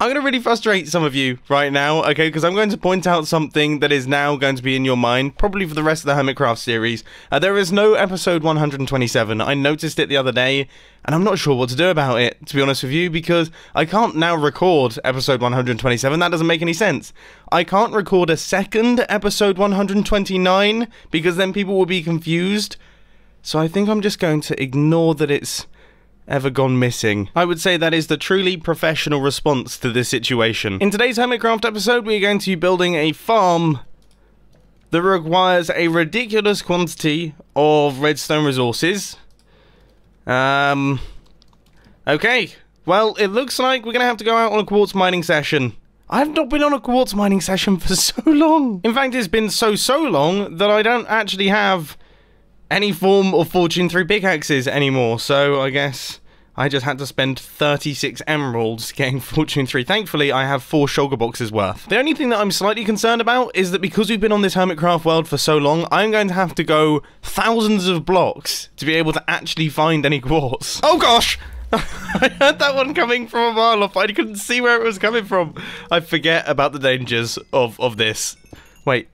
I'm going to really frustrate some of you right now, okay, because I'm going to point out something that is now going to be in your mind, probably for the rest of the Hermitcraft series. There is no episode 127. I noticed it the other day, and I'm not sure what to do about it, to be honest with you, because I can't now record episode 127. That doesn't make any sense. I can't record a second episode 129, because then people will be confused. So I think I'm just going to ignore that it's ever gone missing. I would say that is the truly professional response to this situation. In today's Hermitcraft episode, we are going to be building a farm that requires a ridiculous quantity of redstone resources. Okay. Well, it looks like we're going to have to go out on a quartz mining session. I've not been on a quartz mining session for so long. In fact, it's been so long that I don't actually have any form of Fortune 3 pickaxes anymore, so I guess I just had to spend 36 emeralds getting Fortune 3. Thankfully, I have 4 shulker boxes worth. The only thing that I'm slightly concerned about is that because we've been on this Hermitcraft world for so long, I'm going to have to go thousands of blocks to be able to actually find any quartz. Oh gosh! I heard that one coming from a mile off. I couldn't see where it was coming from. I forget about the dangers of this. Wait.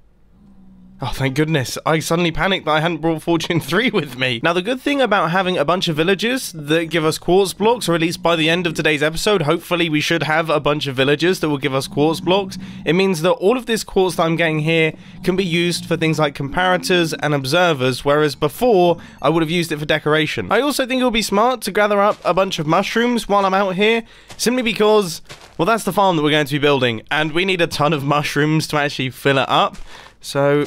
Oh, thank goodness. I suddenly panicked that I hadn't brought Fortune 3 with me. Now, the good thing about having a bunch of villagers that give us quartz blocks, or at least by the end of today's episode, hopefully we should have a bunch of villagers that will give us quartz blocks. It means that all of this quartz that I'm getting here can be used for things like comparators and observers, whereas before, I would have used it for decoration. I also think it would be smart to gather up a bunch of mushrooms while I'm out here, simply because, well, that's the farm that we're going to be building, and we need a ton of mushrooms to actually fill it up. So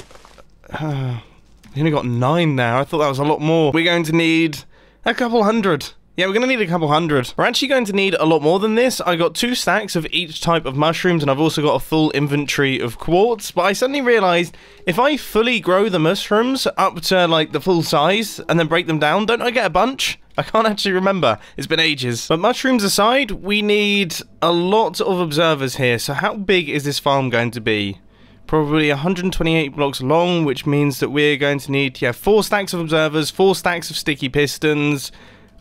we only got 9 now. I thought that was a lot more. We're going to need a couple hundred. Yeah, we're going to need a couple hundred. We're actually going to need a lot more than this. I got 2 stacks of each type of mushrooms, and I've also got a full inventory of quartz. But I suddenly realized if I fully grow the mushrooms up to like the full size and then break them down, don't I get a bunch? I can't actually remember. It's been ages. But mushrooms aside, we need a lot of observers here. So how big is this farm going to be? Probably 128 blocks long, which means that we're going to need, 4 stacks of observers, 4 stacks of sticky pistons,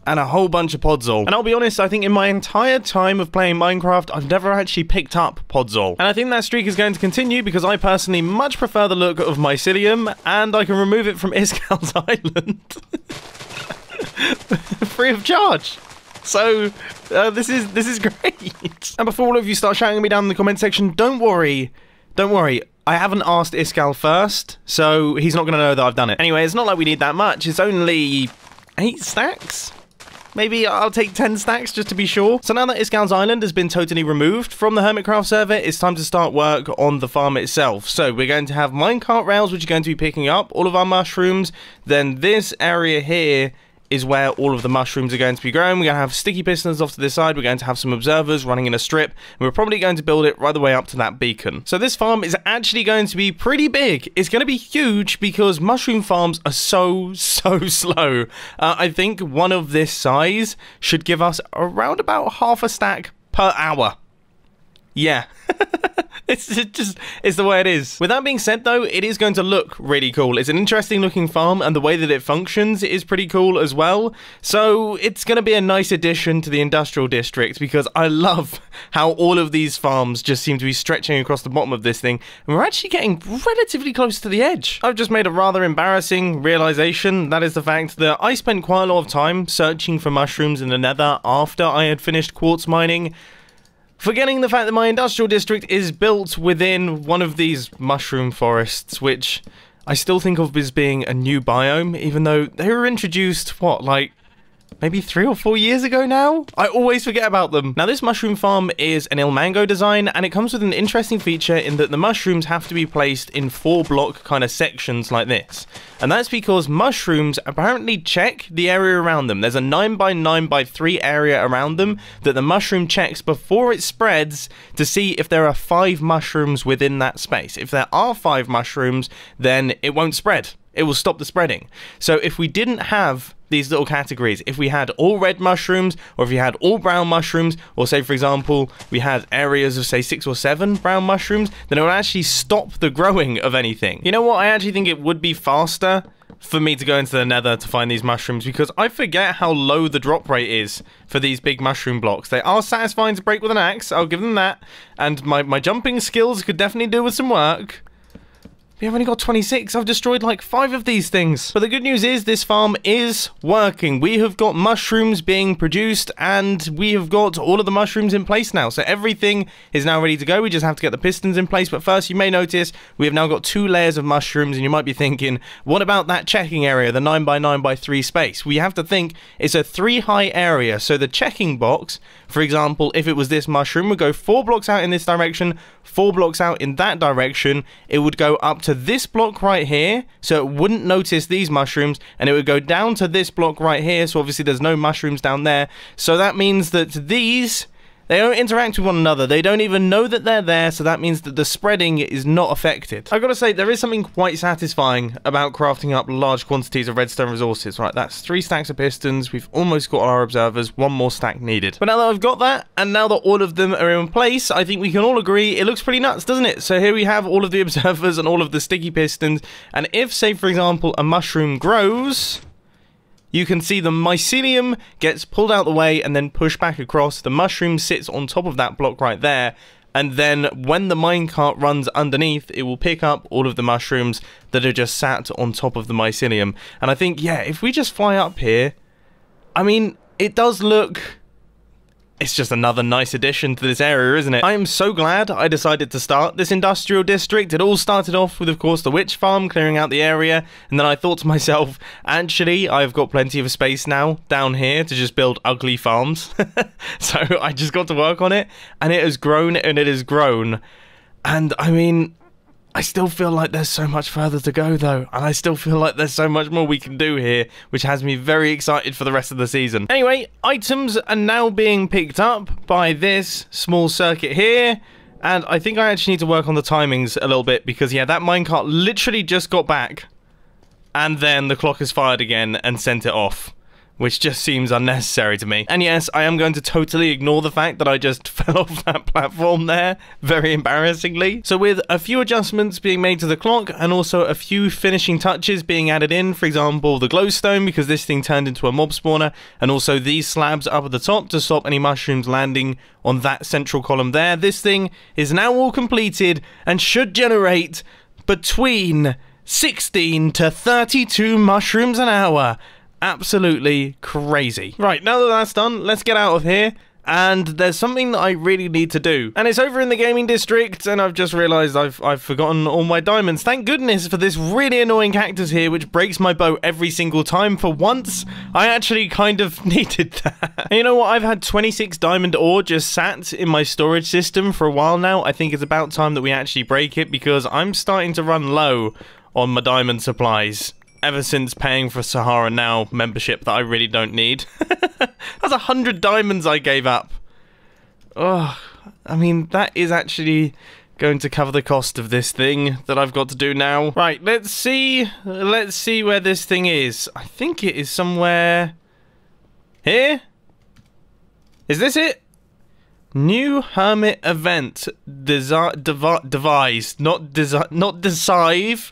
and a whole bunch of podzol. And I'll be honest, I think in my entire time of playing Minecraft, I've never actually picked up podzol. And I think that streak is going to continue because I personally much prefer the look of mycelium, and I can remove it from Iskal's Island. Free of charge. So, this is great. And before all of you start shouting at me down in the comment section, don't worry. Don't worry, I haven't asked Iskal first, so he's not going to know that I've done it. Anyway, it's not like we need that much. It's only 8 stacks? Maybe I'll take 10 stacks just to be sure. So now that Iskal's Island has been totally removed from the Hermitcraft server, it's time to start work on the farm itself. So we're going to have minecart rails, which are going to be picking up all of our mushrooms. Then this area here is where all of the mushrooms are going to be growing. We're going to have sticky pistons off to this side. We're going to have some observers running in a strip. And we're probably going to build it right the way up to that beacon. So this farm is actually going to be pretty big. It's going to be huge because mushroom farms are so slow. I think one of this size should give us around about half a stack per hour. Yeah. It's the way it is. With that being said though, it is going to look really cool. It's an interesting looking farm, and the way that it functions is pretty cool as well. So it's going to be a nice addition to the industrial district, because I love how all of these farms just seem to be stretching across the bottom of this thing, and we're actually getting relatively close to the edge. I've just made a rather embarrassing realization. That is the fact that I spent quite a lot of time searching for mushrooms in the nether after I had finished quartz mining, forgetting the fact that my industrial district is built within one of these mushroom forests, which I still think of as being a new biome, even though they were introduced, what, like maybe 3 or 4 years ago now? I always forget about them. Now, this mushroom farm is an Ilmango design, and it comes with an interesting feature in that the mushrooms have to be placed in 4-block kind of sections like this. And that's because mushrooms apparently check the area around them. There's a 9x9x3 area around them that the mushroom checks before it spreads to see if there are 5 mushrooms within that space. If there are 5 mushrooms, then it won't spread. It will stop the spreading. So if we didn't have these little categories, if we had all red mushrooms, or if we had all brown mushrooms, or say for example we had areas of say 6 or 7 brown mushrooms, then it would actually stop the growing of anything. You know what, I actually think it would be faster for me to go into the nether to find these mushrooms, because I forget how low the drop rate is for these big mushroom blocks. They are satisfying to break with an axe, I'll give them that, and my jumping skills could definitely do with some work. We've only got 26. I've destroyed like 5 of these things. But the good news is this farm is working. We have got mushrooms being produced, and we have got all of the mushrooms in place now. So everything is now ready to go. We just have to get the pistons in place. But first, you may notice we have now got 2 layers of mushrooms, and you might be thinking, what about that checking area, the 9x9x3 space? We have to think it's a 3 high area. So the checking box, for example, if it was this mushroom, would go 4 blocks out in this direction, 4 blocks out in that direction. It would go up to this block right here, so it wouldn't notice these mushrooms, and it would go down to this block right here, so obviously there's no mushrooms down there. So that means that these, they don't interact with one another. They don't even know that they're there, so that means that the spreading is not affected. I've got to say, there is something quite satisfying about crafting up large quantities of redstone resources. Right, that's 3 stacks of pistons. We've almost got our observers. 1 more stack needed. But now that I've got that, and now that all of them are in place, I think we can all agree it looks pretty nuts, doesn't it? So here we have all of the observers and all of the sticky pistons, and if, say, for example, a mushroom grows, you can see the mycelium gets pulled out the way and then pushed back across. The mushroom sits on top of that block right there. And then when the minecart runs underneath, it will pick up all of the mushrooms that are just sat on top of the mycelium. And I think, yeah, if we just fly up here, I mean, it does look... It's just another nice addition to this area, isn't it? I am so glad I decided to start this industrial district. It all started off with, of course, the witch farm, clearing out the area, and then I thought to myself, actually, I've got plenty of space now down here to just build ugly farms. So I just got to work on it, and it has grown, and it has grown. And, I mean, I still feel like there's so much further to go, though, and I still feel like there's so much more we can do here, which has me very excited for the rest of the season. Anyway, items are now being picked up by this small circuit here, and I think I actually need to work on the timings a little bit, because, yeah, that minecart literally just got back, and then the clock is fired again and sent it off, which just seems unnecessary to me. And yes, I am going to totally ignore the fact that I just fell off that platform there, very embarrassingly. So with a few adjustments being made to the clock, and also a few finishing touches being added in, for example, the glowstone, because this thing turned into a mob spawner, and also these slabs up at the top to stop any mushrooms landing on that central column there, this thing is now all completed, and should generate between 16 to 32 mushrooms an hour. Absolutely crazy. Right, now that that's done, let's get out of here. And there's something that I really need to do. And it's over in the gaming district, and I've just realised I've forgotten all my diamonds. Thank goodness for this really annoying cactus here, which breaks my bow every single time. For once, I actually kind of needed that. And you know what? I've had 26 diamond ore just sat in my storage system for a while now. I think it's about time that we actually break it, because I'm starting to run low on my diamond supplies. Ever since paying for Sahara Now membership that I really don't need. That's 100 diamonds I gave up. Oh, I mean, that is actually going to cover the cost of this thing that I've got to do now. Right, let's see where this thing is. I think it is somewhere here. Is this it? New hermit event devised, not decide.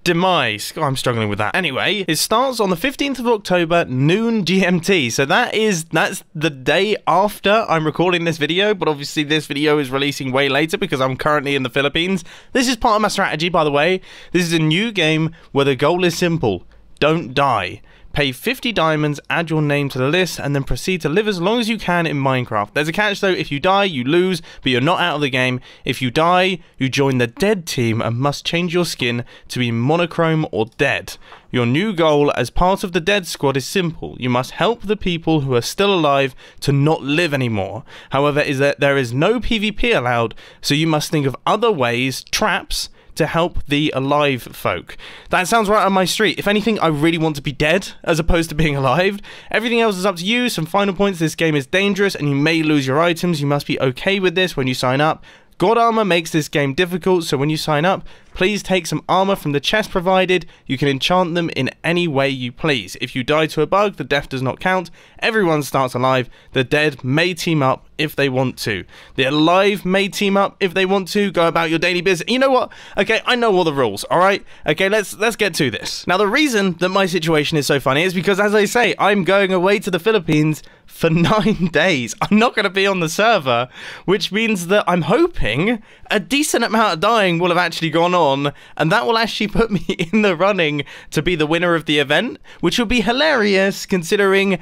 Demise. God, I'm struggling with that. Anyway, it starts on the 15th of October, noon GMT. So that's the day after I'm recording this video, but obviously this video is releasing way later because I'm currently in the Philippines. This is part of my strategy, by the way. This is a new game where the goal is simple. Don't die. Pay 50 diamonds, add your name to the list, and then proceed to live as long as you can in Minecraft. There's a catch though, if you die, you lose, but you're not out of the game. If you die, you join the dead team and must change your skin to be monochrome or dead. Your new goal as part of the dead squad is simple. You must help the people who are still alive to not live anymore. However, there is no PvP allowed, so you must think of other ways, traps, to help the alive folk. That sounds right on my street. If anything, I really want to be dead as opposed to being alive. Everything else is up to you. Some final points: this game is dangerous and you may lose your items. You must be okay with this when you sign up. God armor makes this game difficult, so when you sign up, please take some armor from the chest provided. You can enchant them in any way you please. If you die to a bug, the death does not count. Everyone starts alive. The dead may team up if they want to. The alive may team up if they want to. Go about your daily business. You know what? Okay, I know all the rules, alright? Okay, let's get to this. Now, the reason that my situation is so funny is because, as I say, I'm going away to the Philippines for 9 days. I'm not going to be on the server, which means that I'm hoping a decent amount of dying will have actually gone on, and that will actually put me in the running to be the winner of the event, which would be hilarious considering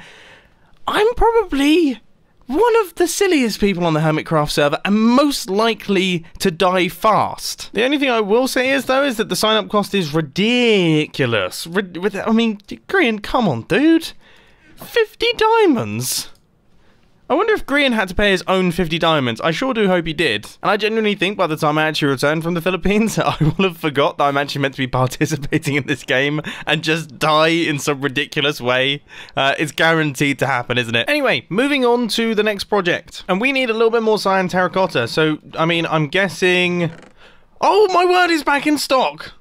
I'm probably one of the silliest people on the Hermitcraft server and most likely to die fast. The only thing I will say is, though, is that the sign-up cost is ridiculous. I mean, Grian, come on, dude. 50 diamonds? I wonder if Grian had to pay his own 50 diamonds. I sure do hope he did. And I genuinely think by the time I actually return from the Philippines, I will have forgot that I'm actually meant to be participating in this game and just die in some ridiculous way. It's guaranteed to happen, isn't it? Anyway, moving on to the next project. And we need a little bit more cyan terracotta. So, I mean, I'm guessing... Oh, my word is back in stock!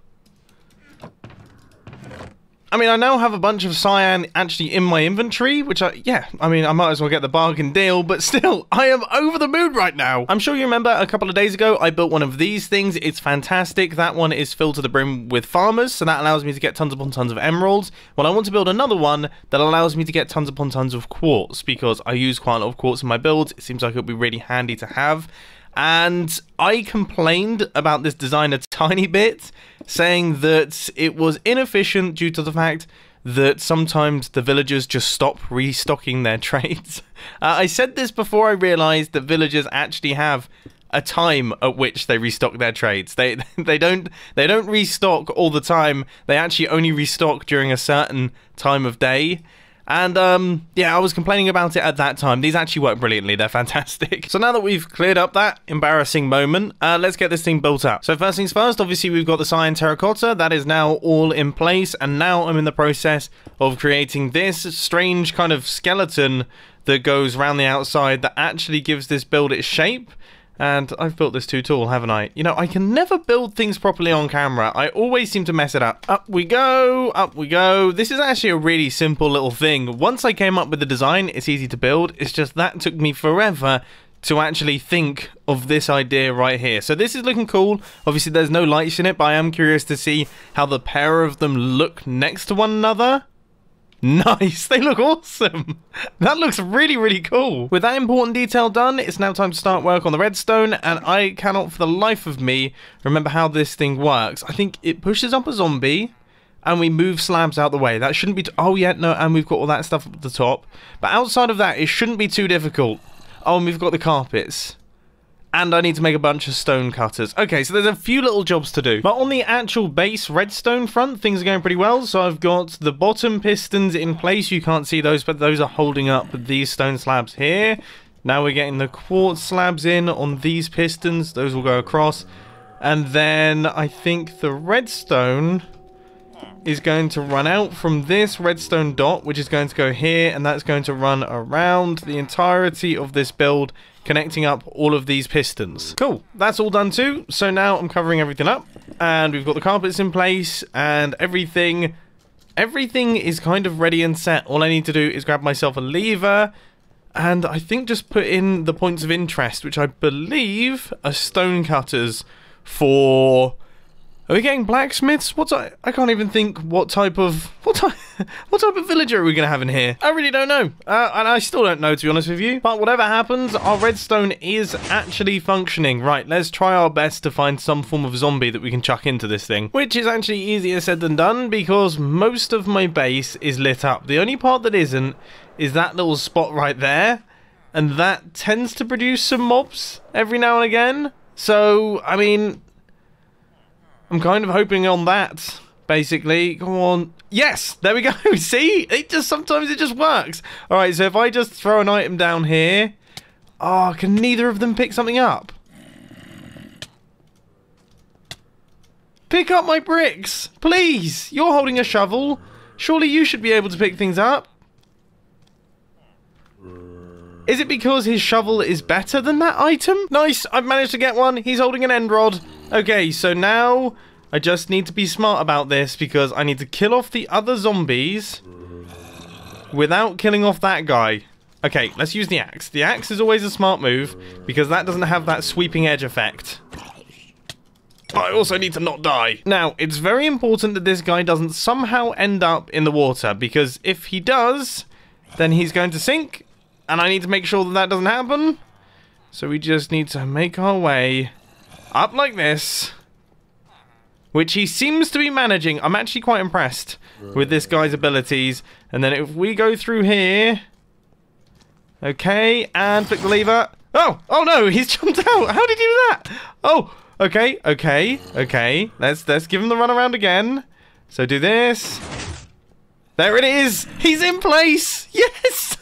I mean, I now have a bunch of cyan actually in my inventory, which I might as well get the bargain deal, but still, I am over the moon right now. I'm sure you remember a couple of days ago, I built one of these things. It's fantastic. That one is filled to the brim with farmers, so that allows me to get tons upon tons of emeralds. Well, I want to build another one that allows me to get tons upon tons of quartz, because I use quite a lot of quartz in my builds. It seems like it would be really handy to have. And I complained about this design a tiny bit, saying that it was inefficient due to the fact that sometimes the villagers just stop restocking their trades. I said this before I realized that villagers actually have a time at which they restock their trades. They don't restock all the time. They actually only restock during a certain time of day. And, yeah, I was complaining about it at that time. These actually work brilliantly. They're fantastic. So now that we've cleared up that embarrassing moment, let's get this thing built up. So first things first, obviously we've got the cyan terracotta. That is now all in place. And now I'm in the process of creating this strange kind of skeleton that goes around the outside that actually gives this build its shape. And I've built this too tall, haven't I? You know, I can never build things properly on camera. I always seem to mess it up. Up we go, up we go. This is actually a really simple little thing. Once I came up with the design, it's easy to build. It's just that took me forever to actually think of this idea right here. So this is looking cool. Obviously, there's no lights in it, but I am curious to see how the pair of them look next to one another. Nice, they look awesome. That looks really, really cool. With that important detail done, it's now time to start work on the redstone, and I cannot for the life of me remember how this thing works. I think it pushes up a zombie, and we move slabs out the way. That shouldn't be... Oh, yeah, no, and we've got all that stuff up at the top. But outside of that, it shouldn't be too difficult. Oh, and we've got the carpets. And I need to make a bunch of stone cutters. Okay, so there's a few little jobs to do. But on the actual base redstone front, things are going pretty well. So I've got the bottom pistons in place. You can't see those, but those are holding up these stone slabs here. Now we're getting the quartz slabs in on these pistons. Those will go across. And then I think the redstone is going to run out from this redstone dot, which is going to go here. And that's going to run around the entirety of this build, connecting up all of these pistons. Cool, that's all done too. So now I'm covering everything up, and we've got the carpets in place, and everything is kind of ready and set. All I need to do is grab myself a lever, and I think just put in the points of interest, which I believe are stone cutters for... Are we getting blacksmiths? I can't even think what type of villager are we going to have in here? I really don't know. And I still don't know, to be honest with you. But whatever happens, our redstone is actually functioning. Right, let's try our best to find some form of zombie that we can chuck into this thing. Which is actually easier said than done, because most of my base is lit up. The only part that isn't is that little spot right there. And that tends to produce some mobs every now and again. So, I mean... I'm kind of hoping on that, basically. Come on. Yes, there we go. See? Sometimes it just works. All right, so if I just throw an item down here... Oh, can neither of them pick something up? Pick up my bricks, please. You're holding a shovel. Surely you should be able to pick things up. Is it because his shovel is better than that item? Nice, I've managed to get one. He's holding an end rod. Okay, so now I just need to be smart about this because I need to kill off the other zombies without killing off that guy. Okay, let's use the axe. The axe is always a smart move because that doesn't have that sweeping edge effect. I also need to not die. Now, it's very important that this guy doesn't somehow end up in the water because if he does, then he's going to sink and I need to make sure that that doesn't happen. So we just need to make our way up like this, which he seems to be managing. I'm actually quite impressed with this guy's abilities. And then if we go through here... Okay, and flick the lever. Oh no, he's jumped out. How did he do that? Oh, okay. Let's give him the run around again. So do this. There it is. He's in place. Yes,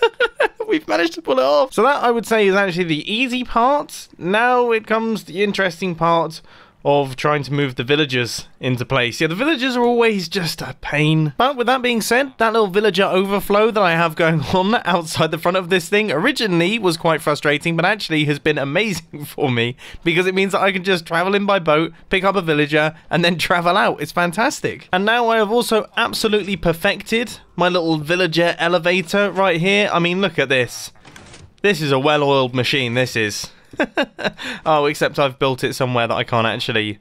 we've managed to pull it off. So that I would say is actually the easy part. Now it comes the interesting part of trying to move the villagers into place. Yeah, the villagers are always just a pain. But with that being said, that little villager overflow that I have going on outside the front of this thing originally was quite frustrating, but actually has been amazing for me because it means that I can just travel in by boat, pick up a villager, and then travel out. It's fantastic. And now I have also absolutely perfected my little villager elevator right here. I mean, look at this. This is a well-oiled machine, this is. Oh, except I've built it somewhere that I can't actually...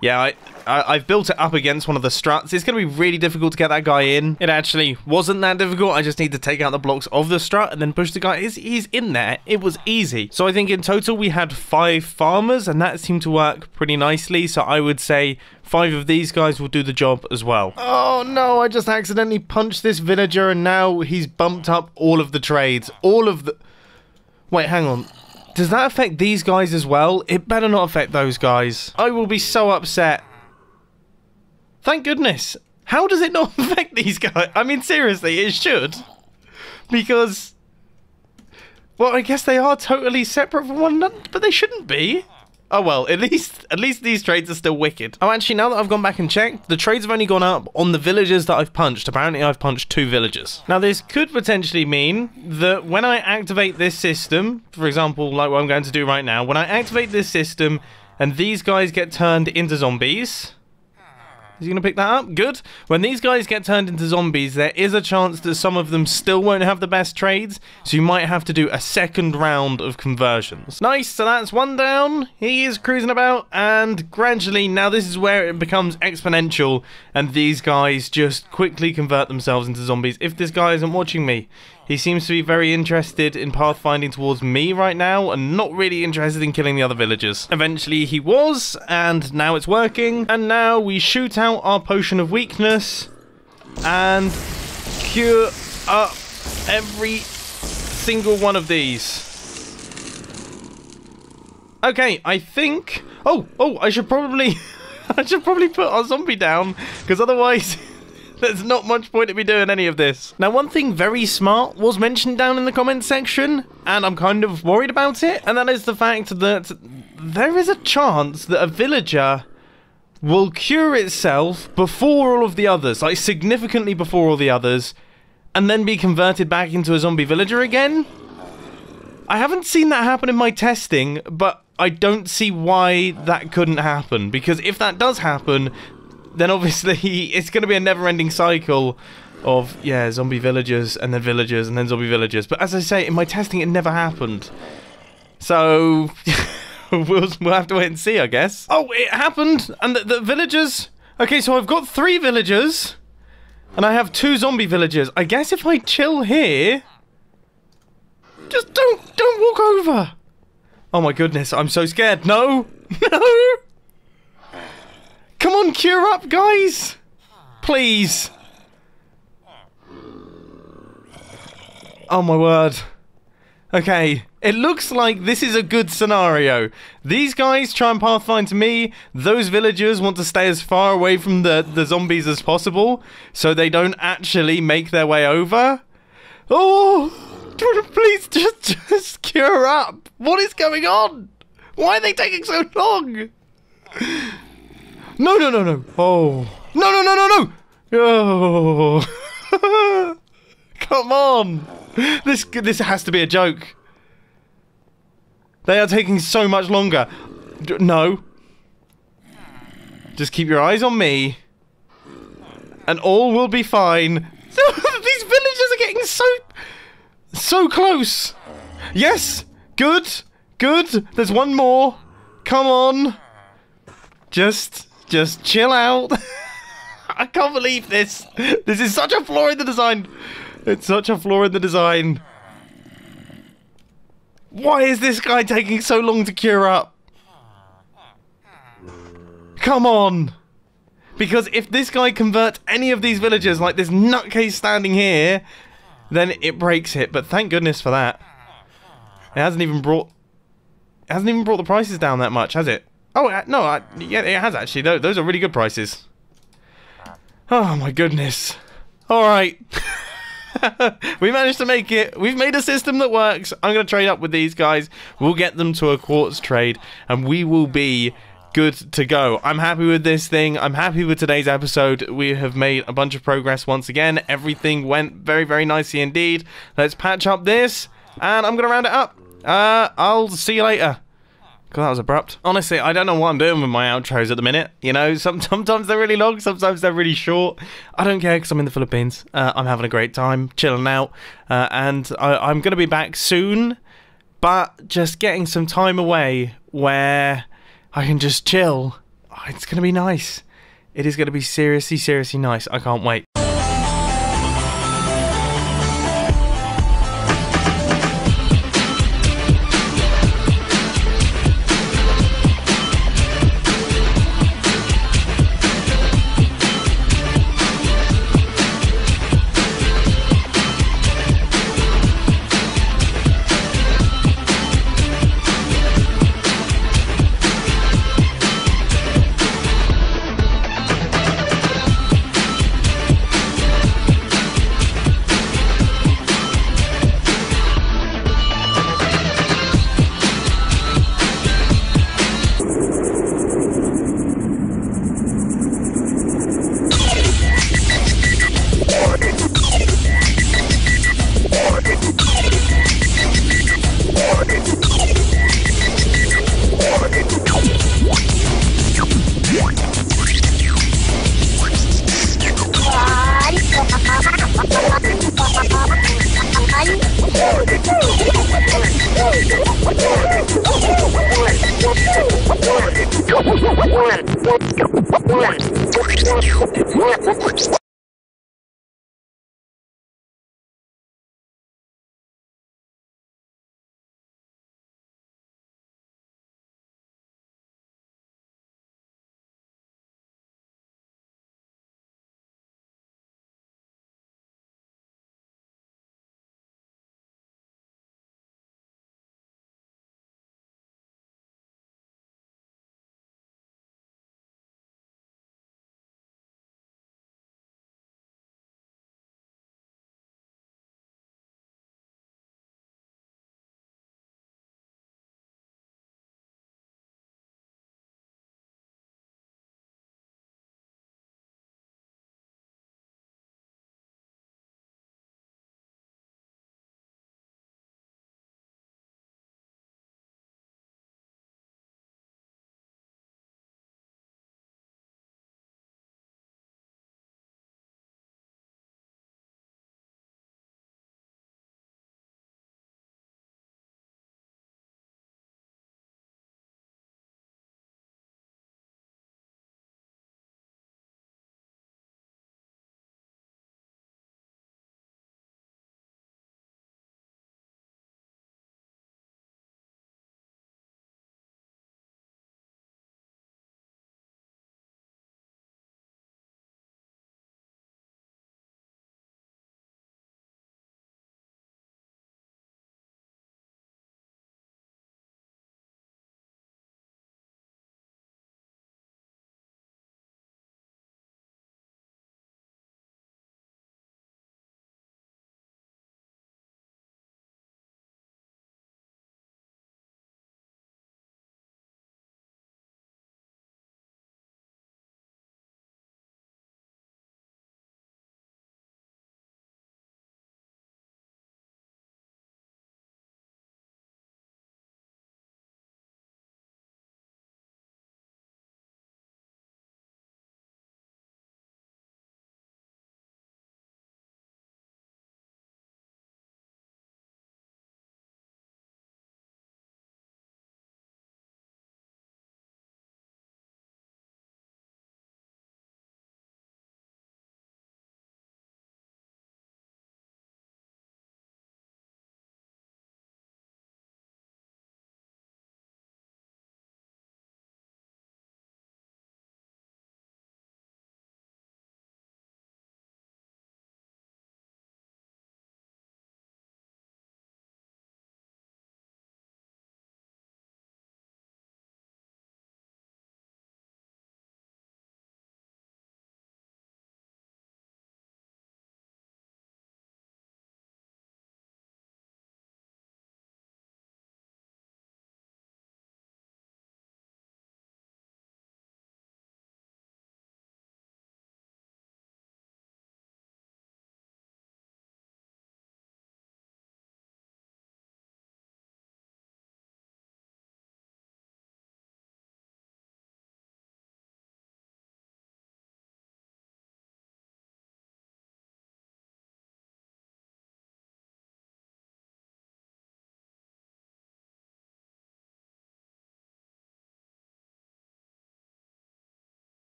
Yeah, I've built it up against one of the struts. It's going to be really difficult to get that guy in. It actually wasn't that difficult. I just need to take out the blocks of the strut and then push the guy. He's in there. It was easy. So I think in total we had 5 farmers and that seemed to work pretty nicely. So I would say 5 of these guys will do the job as well. Oh no, I just accidentally punched this villager and now he's bumped up all of the trades. All of the... Wait, hang on. Does that affect these guys as well? It better not affect those guys. I will be so upset. Thank goodness. How does it not affect these guys? I mean, seriously, it should. Because... Well, I guess they are totally separate from one another, but they shouldn't be. Oh well, at least these trades are still wicked. Oh, actually, now that I've gone back and checked, the trades have only gone up on the villagers that I've punched. Apparently, I've punched 2 villagers. Now, this could potentially mean that when I activate this system, for example, like what I'm going to do right now, when I activate this system and these guys get turned into zombies... Is he going to pick that up? Good. When these guys get turned into zombies, there is a chance that some of them still won't have the best trades, so you might have to do a second round of conversions. Nice, so that's 1 down. He is cruising about, and gradually, now this is where it becomes exponential, and these guys just quickly convert themselves into zombies. If this guy isn't watching me, he seems to be very interested in pathfinding towards me right now and not really interested in killing the other villagers. Eventually he was, and now it's working. And now we shoot out our potion of weakness and cure up every single one of these. Okay, I think... Oh, I should probably... I should probably put our zombie down, because otherwise... There's not much point in me doing any of this. Now, one thing very smart was mentioned down in the comment section, and I'm kind of worried about it, and that is the fact that there is a chance that a villager will cure itself before all of the others, like significantly before all the others, and then be converted back into a zombie villager again. I haven't seen that happen in my testing, but I don't see why that couldn't happen, because if that does happen, then obviously it's going to be a never-ending cycle of, yeah, zombie villagers and then zombie villagers. But as I say, in my testing, it never happened. So, we'll have to wait and see, I guess. Oh, it happened! And the villagers... Okay, so I've got 3 villagers, and I have 2 zombie villagers. I guess if I chill here... Just don't walk over! Oh my goodness, I'm so scared. No! No! Come on, cure up, guys! Please! Oh my word. Okay, it looks like this is a good scenario. These guys try and pathfind to me. Those villagers want to stay as far away from the zombies as possible, so they don't actually make their way over. Oh! Please, just cure up! What is going on? Why are they taking so long? No. Oh. No. Oh. Come on. This has to be a joke. They are taking so much longer. No. Just keep your eyes on me. And all will be fine. These villagers are getting so close. Yes. Good. Good. There's one more. Come on. Just chill out. I can't believe this. This is such a flaw in the design. It's such a flaw in the design. Why is this guy taking so long to cure up? Come on. Because if this guy converts any of these villagers like this nutcase standing here, then it breaks it. But thank goodness for that. It hasn't even brought the prices down that much, has it? Oh, no, yeah, it has actually. Those are really good prices. Oh my goodness. Alright. We managed to make it. We've made a system that works. I'm going to trade up with these guys. We'll get them to a quartz trade. And we will be good to go. I'm happy with this thing. I'm happy with today's episode. We have made a bunch of progress once again. Everything went very, very nicely indeed. Let's patch up this. And I'm going to round it up. I'll see you later. God, that was abrupt. Honestly, I don't know what I'm doing with my outros at the minute. You know, sometimes they're really long, sometimes they're really short. I don't care because I'm in the Philippines. I'm having a great time, chilling out. And I'm going to be back soon, but just getting some time away where I can just chill. Oh, it's going to be nice. It is going to be seriously, seriously nice. I can't wait.